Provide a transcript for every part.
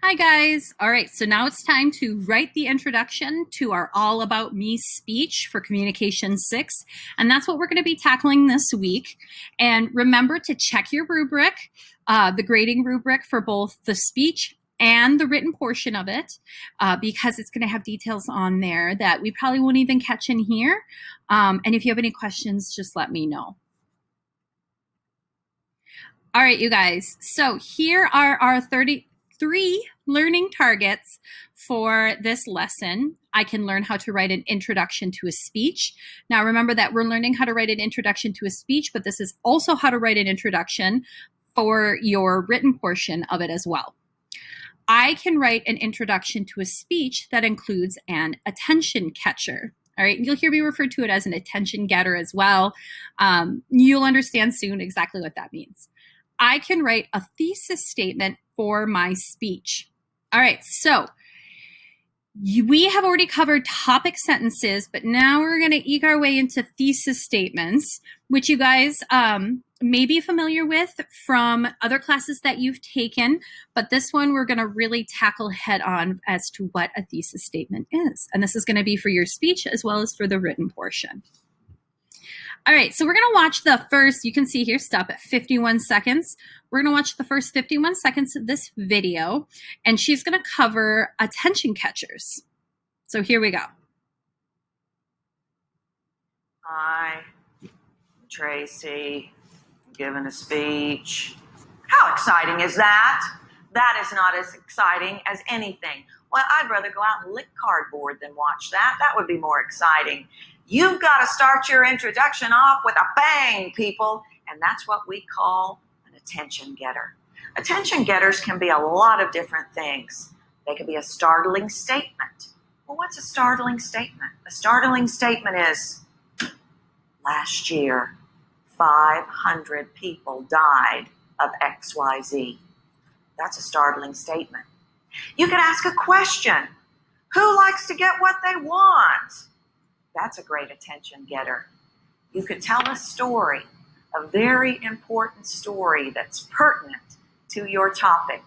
Hi guys. All right, so now it's time to write the introduction to our All About Me speech for Communication 6, and that's what we're going to be tackling this week. And remember to check your rubric, the grading rubric for both the speech and the written portion of it, because it's going to have details on there that we probably won't even catch in here. And if you have any questions, just let me know. All right, you guys. So here are our 33 learning targets for this lesson. I can learn how to write an introduction to a speech. Now remember that we're learning how to write an introduction to a speech, but this is also how to write an introduction for your written portion of it as well. I can write an introduction to a speech that includes an attention catcher. All right, you'll hear me refer to it as an attention getter as well. You'll understand soon exactly what that means. I can write a thesis statement for my speech. All right, so we have already covered topic sentences, but now we're going to eke our way into thesis statements, which you guys may be familiar with from other classes that you've taken, but this one we're going to really tackle head on as to what a thesis statement is. And this is going to be for your speech as well as for the written portion. All right, so we're going to watch the first, you can see here, stop at 51 seconds. We're going to watch the first 51 seconds of this video, and she's going to cover attention catchers. So here we go. Hi, I'm Tracy. I'm giving a speech. How exciting is that? That is not as exciting as anything. Well, I'd rather go out and lick cardboard than watch that. That would be more exciting. You've got to start your introduction off with a bang, people. And that's what we call an attention getter. Attention getters can be a lot of different things. They can be a startling statement. Well, what's a startling statement? A startling statement is, last year, 500 people died of XYZ. That's a startling statement. You could ask a question. Who likes to get what they want? That's a great attention getter. You could tell a story, a very important story that's pertinent to your topic.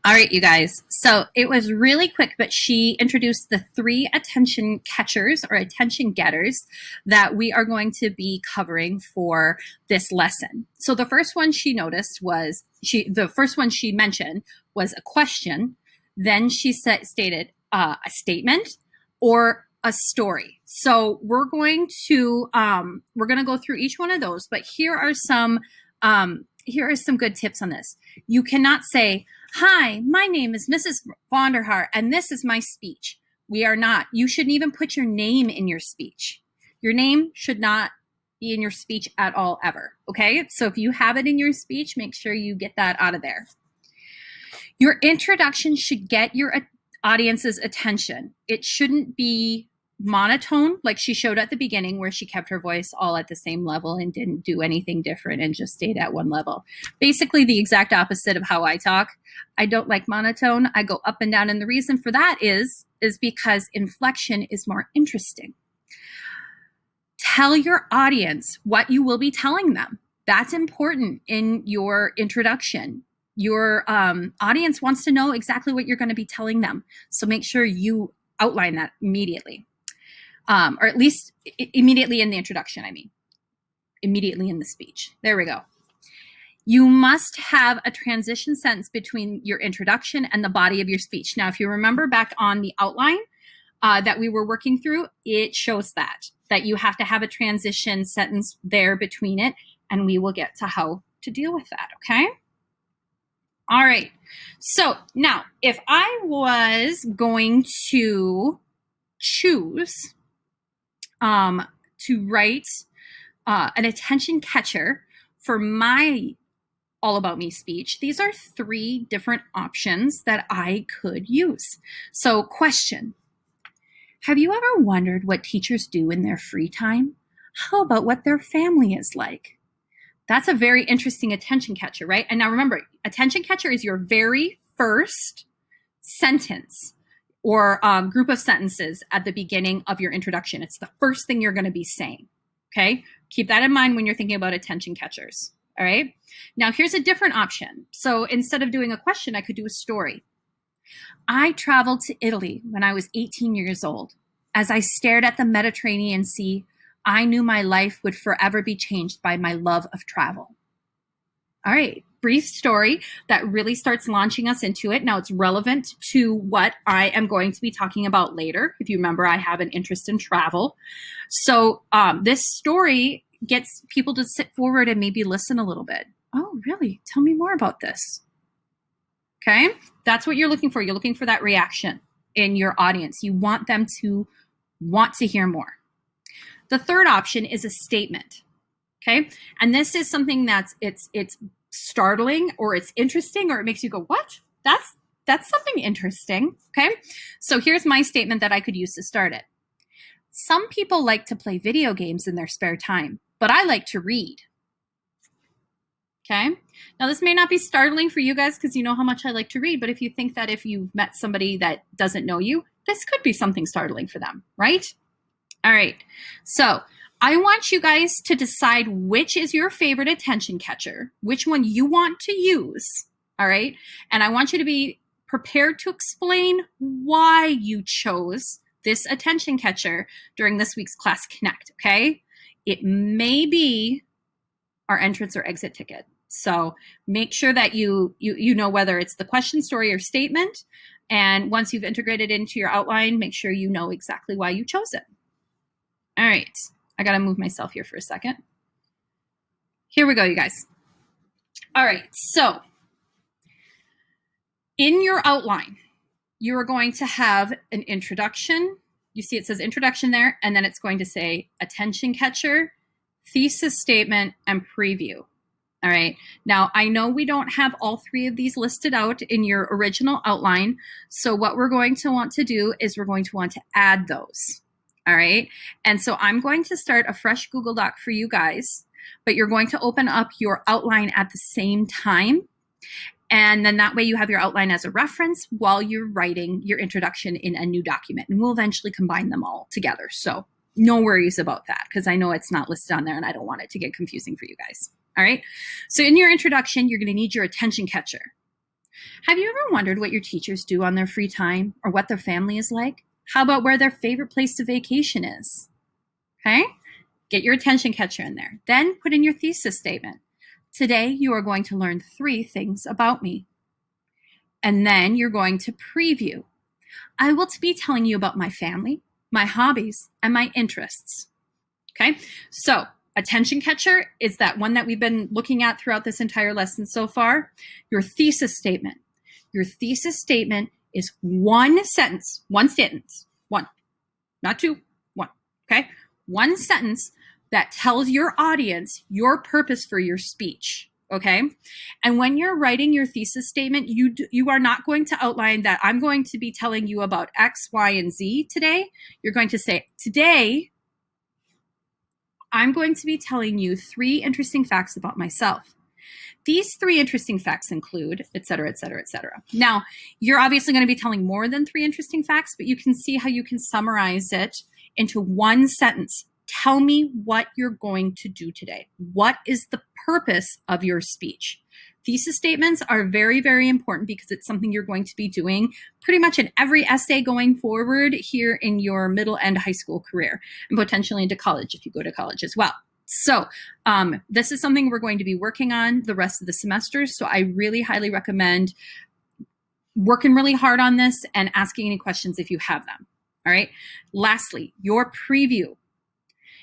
All right, you guys. So it was really quick, but she introduced the 3 attention catchers or attention getters that we are going to be covering for this lesson. So the first one she noticed was, the first one she mentioned was a question. Then she stated a statement or a story. So we're going to go through each one of those, but here are some good tips on this. You cannot say, "Hi, my name is Mrs. Vonderhaar, and this is my speech." We are not. You shouldn't even put your name in your speech. Your name should not be in your speech at all, ever. Okay? So if you have it in your speech, make sure you get that out of there. Your introduction should get your audience's attention. It shouldn't be monotone like she showed at the beginning, where she kept her voice all at the same level and didn't do anything different and just stayed at one level. Basically the exact opposite of how I talk. I don't like monotone. I go up and down, and the reason for that is because inflection is more interesting. Tell your audience what you will be telling them. That's important in your introduction. Your audience wants to know exactly what you're going to be telling them. So make sure you outline that immediately. Or at least immediately in the introduction, immediately in the speech. There we go. You must have a transition sentence between your introduction and the body of your speech. Now, if you remember back on the outline that we were working through, it shows that you have to have a transition sentence there between it, and we will get to how to deal with that, okay? All right. So now, if I was going to choose to write an attention catcher for my All About Me speech, these are 3 different options that I could use. So question: have you ever wondered what teachers do in their free time? How about what their family is like? That's a very interesting attention catcher, right? And now remember, attention catcher is your very first sentence or group of sentences at the beginning of your introduction. It's the first thing you're going to be saying, okay? Keep that in mind when you're thinking about attention catchers, All right. Now here's a different option. So instead of doing a question, I could do a story. I traveled to Italy when I was 18 years old. As I stared at the Mediterranean Sea, I knew my life would forever be changed by my love of travel. All right, brief story that really starts launching us into it. Now it's relevant to what I am going to be talking about later. If you remember, I have an interest in travel. So this story gets people to sit forward and maybe listen a little bit. Oh, really? Tell me more about this. Okay, that's what you're looking for. You're looking for that reaction in your audience. You want them to want to hear more. The third option is a statement. Okay, and this is something that's it's startling, or it's interesting, or it makes you go, "What? That's something interesting." Okay, so here's my statement that I could use to start it. Some people like to play video games in their spare time, but I like to read. Okay, now this may not be startling for you guys because you know how much I like to read, but if you think that if you've met somebody that doesn't know you, this could be something startling for them, right? All right, so I want you guys to decide which is your favorite attention catcher, which one you want to use, all right? And I want you to be prepared to explain why you chose this attention catcher during this week's Class Connect, okay? It may be our entrance or exit ticket. So make sure that you know whether it's the question, story, or statement. And once you've integrated into your outline, make sure you know exactly why you chose it. All right, I gotta move myself here for a second. Here we go, you guys. All right, so in your outline, you are going to have an introduction. You see it says introduction there, and then it's going to say attention catcher, thesis statement, and preview. All right, now I know we don't have all three of these listed out in your original outline, so what we're going to want to do is we're going to want to add those. All right, and so I'm going to start a fresh Google Doc for you guys, but you're going to open up your outline at the same time. And then that way you have your outline as a reference while you're writing your introduction in a new document. And we'll eventually combine them all together. So no worries about that, because I know it's not listed on there and I don't want it to get confusing for you guys. All right. So in your introduction, you're going to need your attention catcher. Have you ever wondered what your teachers do on their free time or what their family is like? How about where their favorite place to vacation is? Okay. Get your attention catcher in there. Then put in your thesis statement. Today, you are going to learn 3 things about me. And then you're going to preview. I will be telling you about my family, my hobbies, and my interests. Okay, so attention catcher is that one that we've been looking at throughout this entire lesson so far. Your thesis statement. Your thesis statement is one sentence, one, not 2, 1, okay? One sentence that tells your audience your purpose for your speech, okay? And when you're writing your thesis statement, you are not going to outline that I'm going to be telling you about X, Y, and Z today. You're going to say, today, I'm going to be telling you 3 interesting facts about myself. These 3 interesting facts include, et cetera, et cetera, et cetera. Now, you're obviously going to be telling more than 3 interesting facts, but you can see how you can summarize it into one sentence. Tell me what you're going to do today. What is the purpose of your speech? Thesis statements are very, very important because it's something you're going to be doing pretty much in every essay going forward here in your middle and high school career, and potentially into college if you go to college as well. So this is something we're going to be working on the rest of the semester. So I really highly recommend working really hard on this and asking any questions if you have them. All right. Lastly, your preview.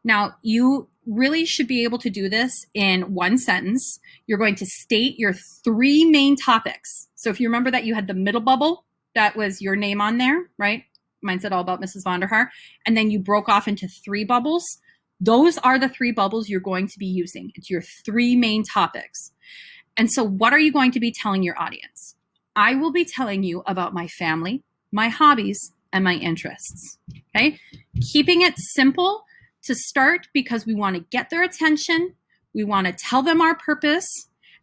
Now, you really should be able to do this in one sentence. You're going to state your 3 main topics. So if you remember that you had the middle bubble, that was your name on there, right? Mine said all about Mrs. Vonderhaar. And then you broke off into 3 bubbles. Those are the 3 bubbles you're going to be using. It's your 3 main topics. And so what are you going to be telling your audience? I will be telling you about my family, my hobbies, and my interests, okay? Keeping it simple to start because we want to get their attention, we want to tell them our purpose,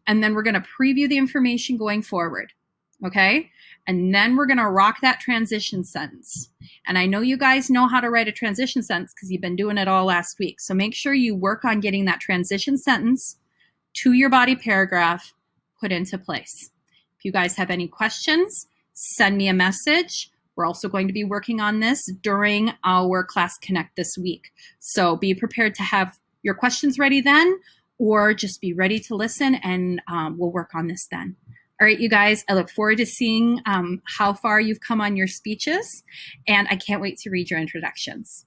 and then we're going to preview the information going forward, okay? And then we're going to rock that transition sentence. And I know you guys know how to write a transition sentence because you've been doing it all last week. So make sure you work on getting that transition sentence to your body paragraph put into place. If you guys have any questions, send me a message. We're also going to be working on this during our Class Connect this week. So be prepared to have your questions ready then, or just be ready to listen, and we'll work on this then. All right, you guys, I look forward to seeing how far you've come on your speeches, and I can't wait to read your introductions.